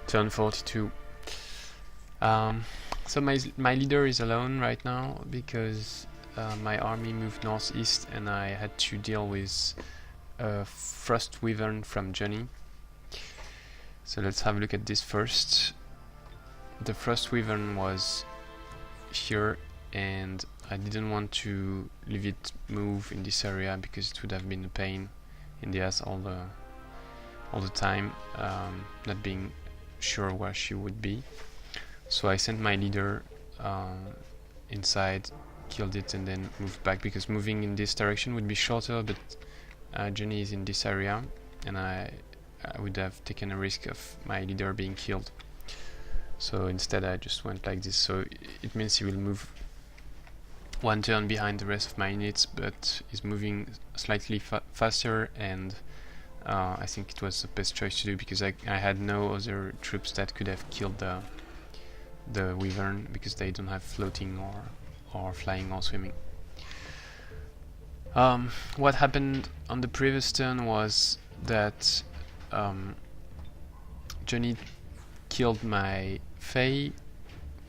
Turn 42. So my leader is alone right now because my army moved northeast and I had to deal with Frost Wyvern from Jonny. So let's have a look at this first. The Frost Wyvern was here and I didn't want to leave it move in this area because it would have been a pain in the ass all the time, not being sure where she would be. So I sent my leader inside, killed it, and then moved back because moving in this direction would be shorter, but Jonny is in this area and I would have taken a risk of my leader being killed. So instead I just went like this, so it means he will move one turn behind the rest of my units, but he's moving slightly faster, and I think it was the best choice to do because I had no other troops that could have killed the Wyvern because they don't have floating or flying or swimming. What happened on the previous turn was that Jonny killed my Fae,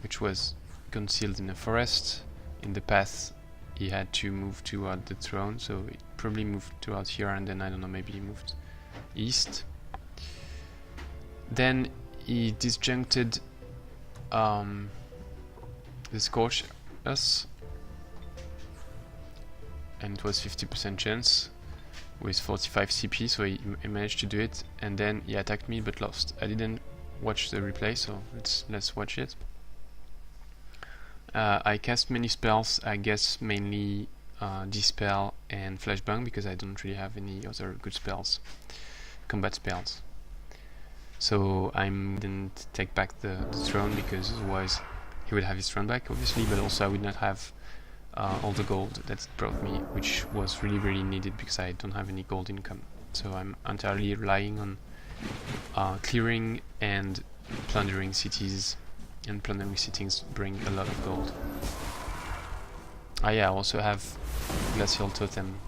which was concealed in a forest. In the path he had to move toward the throne, so he probably moved toward here, and then I don't know, maybe he moved east. Then he disjuncted the Scorched Earth, and it was 50% chance with 45 CP, so he managed to do it, and then he attacked me but lost. I didn't watch the replay, so let's watch it. I cast many spells, I guess mainly Dispel and Flashbang, because I don't really have any other good spells, combat spells. So I didn't take back the throne because otherwise he would have his throne back, obviously, but also I would not have all the gold that it brought me, which was really needed because I don't have any gold income. So I'm entirely relying on clearing and plundering cities, and plundering cities bring a lot of gold. Ah yeah, I also have Glacial Totem.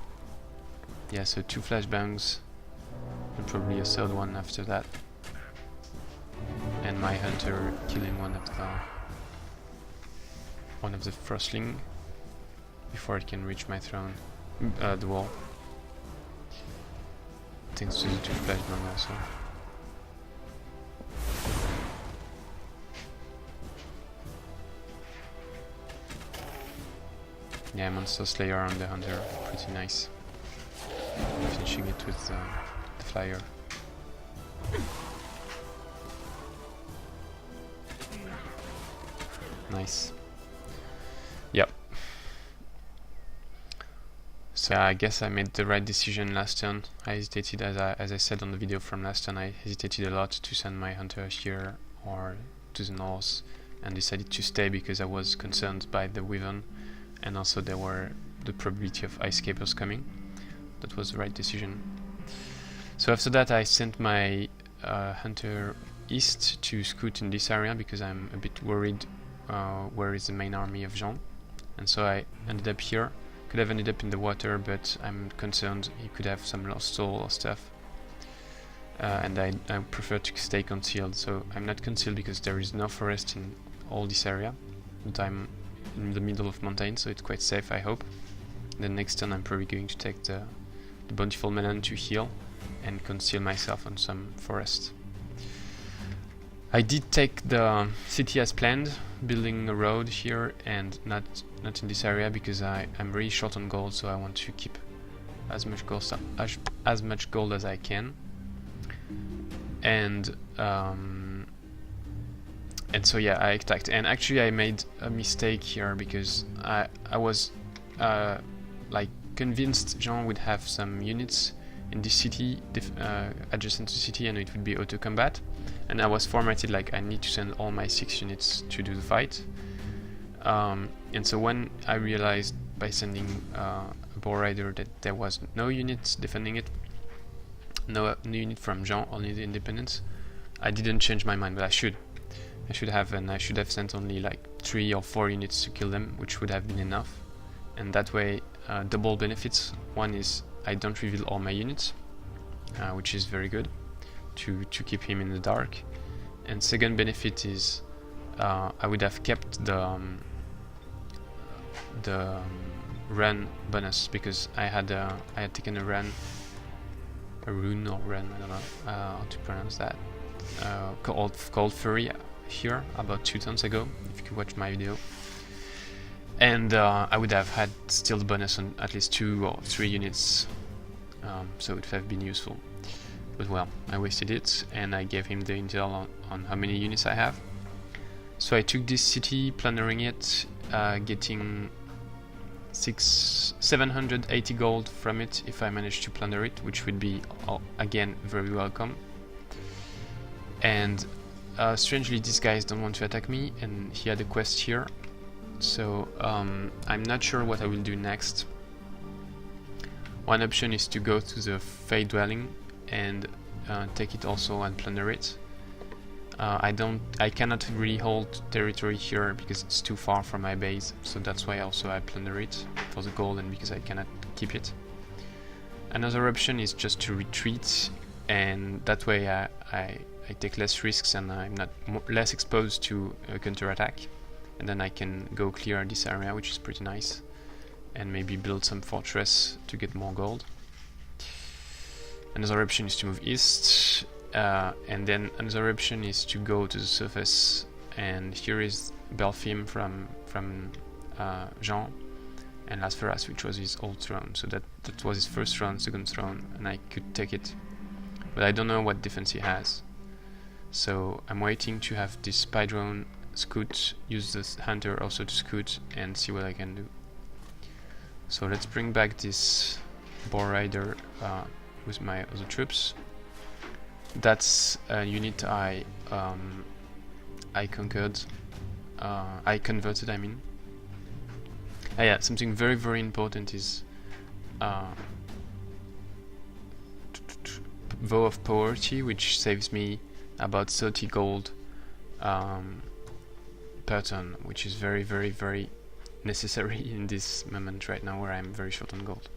Yeah, so 2 flashbangs and probably a third one after that. And my hunter killing one of the Frostling before it can reach my throne, the wall. Thanks to the 2 flashbang also. Yeah, Monster Slayer on the hunter, pretty nice. Finishing it with the flyer. Nice. Yep. So I guess I made the right decision last turn. I hesitated, as I said on the video from last turn, I hesitated a lot to send my hunter here or to the north, and decided to stay because I was concerned by the Wyvern, and also there were the probability of Ice Scapers coming. That was the right decision. So after that I sent my hunter east to scout in this area because I'm a bit worried where is the main army of Jean, and so I ended up here. Could have ended up in the water, but I'm concerned he could have some lost soul or stuff, and I prefer to stay concealed. So I'm not concealed because there is no forest in all this area, but I'm in the middle of mountains, so it's quite safe, I hope. The next turn I'm probably going to take the Bountiful Melon to heal and conceal myself on some forest. I did take the city as planned, building a road here and not in this area because I'm really short on gold, so I want to keep as much gold as I can. And so yeah, I attacked, and actually I made a mistake here because I was like convinced Jean would have some units in this city adjacent to the city, and it would be auto combat, and I was formatted like I need to send all my 6 units to do the fight, and so when I realized by sending a Bow Rider that there was no units defending it, no unit from Jean, only the independents, I didn't change my mind, but I should have, and I should have sent only like 3 or 4 units to kill them, which would have been enough. And that way double benefits. One is I don't reveal all my units, which is very good to keep him in the dark, And second benefit is I would have kept the run bonus, because I had taken a run, a rune or run, I don't know how to pronounce that, called Fairy here about 2 turns ago, if you could watch my video. And I would have had still the bonus on at least 2 or 3 units, so it would have been useful. But well, I wasted it, and I gave him the intel on how many units I have. So I took this city, plundering it, getting 780 gold from it if I manage to plunder it, which would be again very welcome. And strangely, these guys don't want to attack me, and he had a quest here, so I'm not sure what I will do next. One option is to go to the Fey dwelling and take it also and plunder it. I cannot really hold territory here because it's too far from my base, so that's why also I plunder it for the gold and because I cannot keep it. Another option is just to retreat, and that way I take less risks and I'm not less exposed to a counter-attack, and then I can go clear this area, which is pretty nice, and maybe build some fortress to get more gold. Another option is to move east, and then another option is to go to the surface, and here is Belfim from Jean, and Las Ferras, which was his old throne, so that was his first throne, second throne, and I could take it, but I don't know what defense he has. So I'm waiting to have this spy drone scoot, use the hunter also to scoot, and see what I can do. So let's bring back this boar rider with my other troops. That's a unit I conquered. I converted, I mean. Yeah, something very, very important is Vow of Poverty, which saves me about 30 gold per turn, which is very, very, very necessary in this moment right now where I'm very short on gold.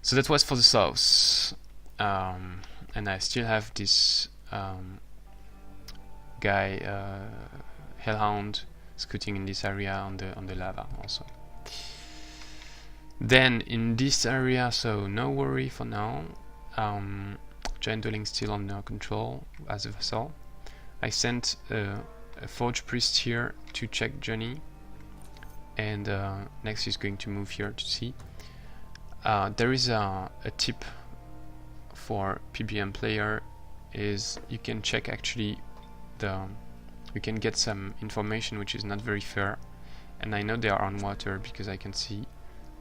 So that was for the south, and I still have this guy Hellhound scooting in this area on the lava also. Then in this area, so no worry for now. Giant dwelling still under control as a vassal. I sent a forge priest here to check Jonny, and next he's going to move here to see. There is a tip for PBM player, is you can check actually you can get some information which is not very fair, and I know they are on water because I can see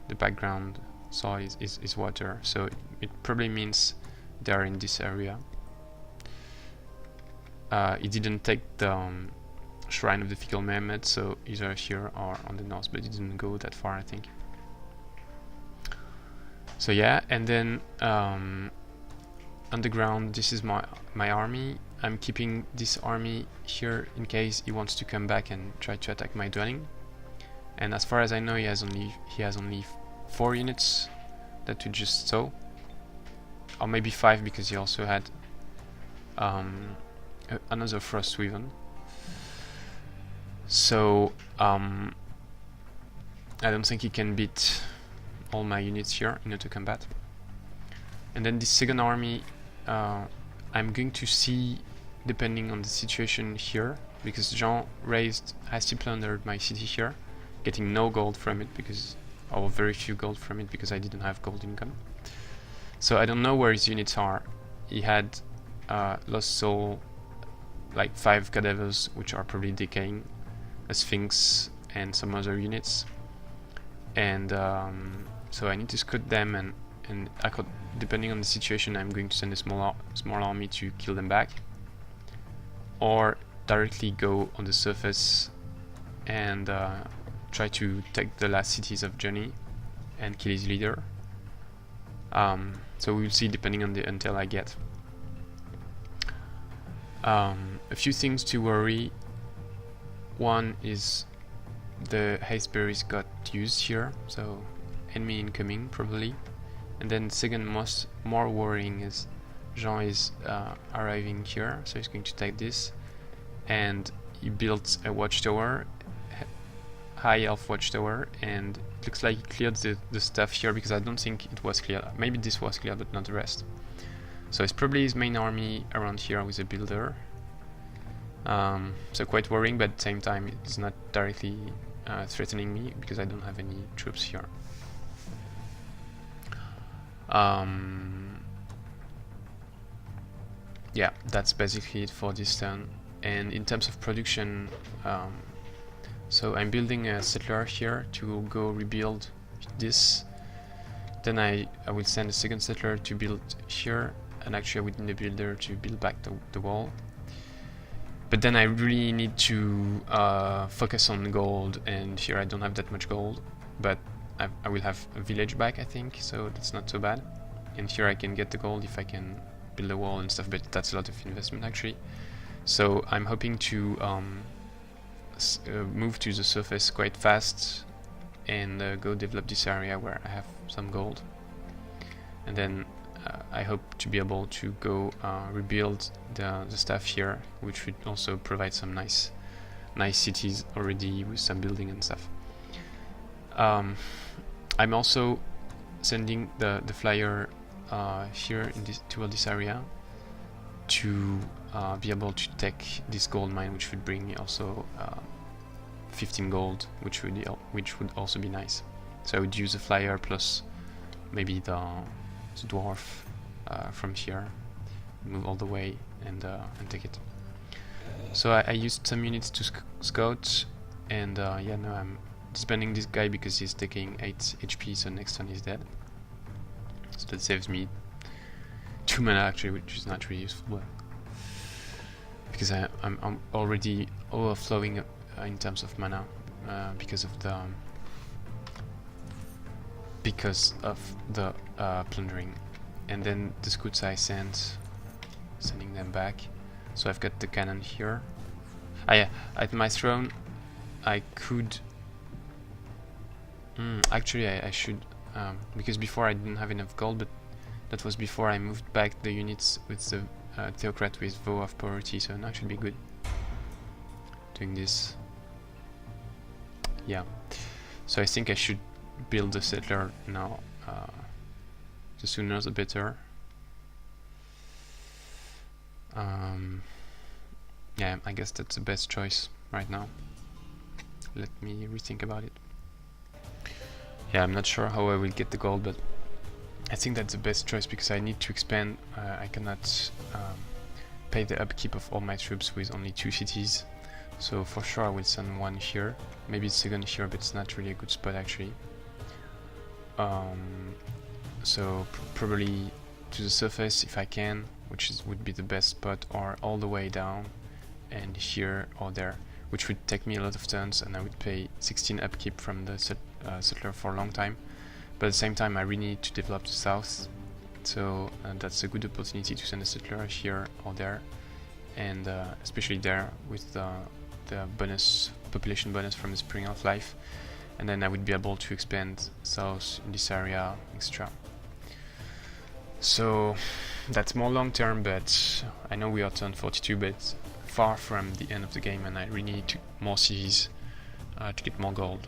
the background soil is water, so it probably means they are in this area. It didn't take the Shrine of the Fickle Mermaid, so either here or on the north, but it didn't go that far, I think. So yeah, and then underground, this is my army. I'm keeping this army here in case he wants to come back and try to attack my dwelling. And as far as I know, he has only 4 units that we just saw, or maybe 5 because he also had another Frost Wyvern. So I don't think he can beat all my units here in auto combat. And then this second army, I'm going to see depending on the situation here, because Jean has plundered my city here, getting no gold from it or very few gold from it because I didn't have gold income. So I don't know where his units are. He had Lost Soul, like 5 cadavers which are probably decaying, a Sphinx and some other units, and so I need to scout them, and depending on the situation I'm going to send a small army to kill them back, or directly go on the surface and try to take the last cities of Jonny and kill his leader. So we'll see depending on the intel I get. A few things to worry. One is the haste berries got used here, so enemy incoming probably. And then second more worrying is Jean is arriving here, so he's going to take this, and he built a watchtower, high elf watchtower, and it looks like he cleared the stuff here, because I don't think it was clear. Maybe this was clear, but not the rest. So it's probably his main army around here with a builder. So quite worrying, but at the same time it's not directly threatening me because I don't have any troops here. Yeah, that's basically it for this turn. And in terms of production, so I'm building a settler here to go rebuild this. Then I will send a second settler to build here, and actually I would need a builder to build back the wall. But then I really need to focus on gold, and here I don't have that much gold, but I will have a village back, I think, so that's not so bad. And here I can get the gold if I can build a wall and stuff, but that's a lot of investment actually. So I'm hoping to move to the surface quite fast and go develop this area where I have some gold. And then I hope to be able to go rebuild the stuff here, which would also provide some nice cities already with some building and stuff. I'm also sending the flyer here in toward this area to be able to take this gold mine, which would bring me also 15 gold, which would also be nice. So I would use the flyer plus maybe the dwarf from here, move all the way and take it. So I used some units to scout, and yeah, now I'm disbanding this guy because he's taking 8 HP, so next turn he's dead. So that saves me 2 mana actually, which is not really useful, because I'm already overflowing in terms of mana because of the plundering. And then the scouts I sending them back. So I've got the cannon here. Yeah, at my throne I could actually I should, because before I didn't have enough gold, but that was before I moved back the units with the Theocrat with Vow of Poverty, so now should be good doing this. Yeah, so I think I should build the settler now. The sooner the better. Yeah, I guess that's the best choice right now. Let me rethink about it. Yeah, I'm not sure how I will get the gold, but I think that's the best choice because I need to expand. I cannot pay the upkeep of all my troops with only 2 cities. So for sure I will send one here. Maybe it's second here, but it's not really a good spot actually. So probably to the surface if I can, which would be the best spot, or all the way down and here or there, which would take me a lot of turns, and I would pay 16 upkeep from the settler for a long time. But at the same time I really need to develop the south, so that's a good opportunity to send a settler here or there, and especially there with the population bonus from the Spring of Life, and then I would be able to expand south in this area extra. So that's more long term, but I know we are turn 42, but it's far from the end of the game, and I really need more cities to get more gold.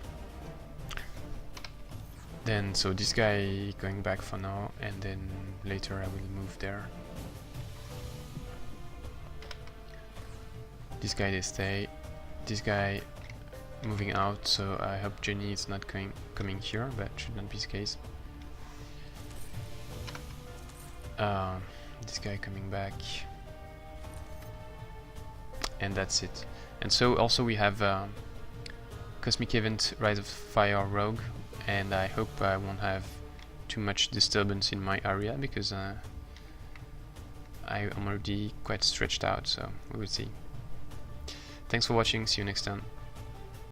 Then so this guy going back for now, and then later I will move there. This guy they stay. This guy moving out, so I hope Jonny is not coming here, but should not be the case. This guy coming back, and that's it. And so also we have Cosmic Event Rise of Fire Rogue, and I hope I won't have too much disturbance in my area because I am already quite stretched out, so we will see. Thanks for watching, see you next time.